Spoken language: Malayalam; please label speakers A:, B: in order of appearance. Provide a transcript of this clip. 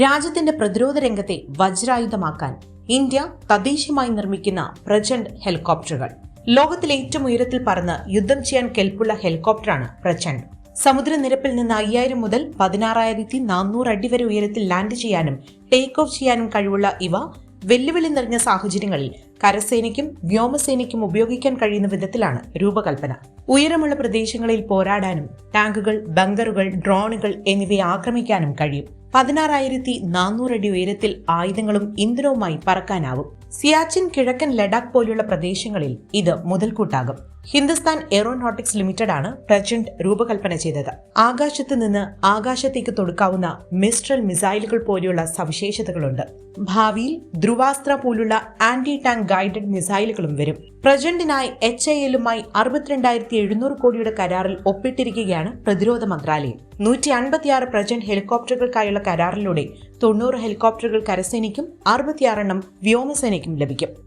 A: രാജ്യത്തിന്റെ പ്രതിരോധ രംഗത്തെ വജ്രായുധമാക്കാൻ ഇന്ത്യ തദ്ദേശീയമായി നിർമ്മിക്കുന്ന പ്രചണ്ഡ് ഹെലികോപ്റ്ററുകൾ. ലോകത്തിലെ ഏറ്റവും ഉയരത്തിൽ പറന്ന് യുദ്ധം ചെയ്യാൻ കെൽപ്പുള്ള ഹെലികോപ്റ്ററാണ് പ്രചണ്ഡ്. സമുദ്രനിരപ്പിൽ നിന്ന് 5000 മുതൽ 16,400 അടി വരെ ഉയരത്തിൽ ലാൻഡ് ചെയ്യാനും ടേക്ക് ഓഫ് ചെയ്യാനും കഴിവുള്ള ഇവ വെല്ലുവിളി നിറഞ്ഞ സാഹചര്യങ്ങളിൽ കരസേനയ്ക്കും വ്യോമസേനയ്ക്കും ഉപയോഗിക്കാൻ കഴിയുന്ന വിധത്തിലാണ് രൂപകൽപ്പന. ഉയരമുള്ള പ്രദേശങ്ങളിൽ പോരാടാനും ടാങ്കുകൾ, ബങ്കറുകൾ, ഡ്രോണുകൾ എന്നിവയെ ആക്രമിക്കാനും കഴിയും. 16,400 അടി ഉയരത്തിൽ ആയുധങ്ങളും ഇന്ധനവുമായി പറക്കാനാവും. സിയാച്ചിൻ, കിഴക്കൻ ലഡാക്ക് പോലുള്ള പ്രദേശങ്ങളിൽ ഇത് മുതൽക്കൂട്ടാകും. ഹിന്ദുസ്ഥാൻ എയ്റോനോട്ടിക്സ് ലിമിറ്റഡ് ആണ് പ്രചണ്ഡ് രൂപകൽപ്പന ചെയ്തത്. ആകാശത്ത് നിന്ന് ആകാശത്തേക്ക് തൊടുക്കാവുന്ന മിസ്ട്രൽ മിസൈലുകൾ പോലെയുള്ള സവിശേഷതകളുണ്ട്. ഭാവിയിൽ ധ്രുവാസ്ത്ര പോലുള്ള ആന്റി ടാങ്ക് ഗൈഡഡ് മിസൈലുകളും വരും. പ്രചണ്ഡിനായി HALുമായി 62,700 കോടിയുടെ കരാറിൽ ഒപ്പിട്ടിരിക്കുകയാണ് പ്രതിരോധ മന്ത്രാലയം. 156 പ്രചണ്ഡ് ഹെലികോപ്റ്ററുകൾക്കായുള്ള കരാറിലൂടെ 90 ഹെലികോപ്റ്ററുകൾ കരസേനയ്ക്കും 66 വ്യോമസേനയ്ക്കും ലഭിക്കും.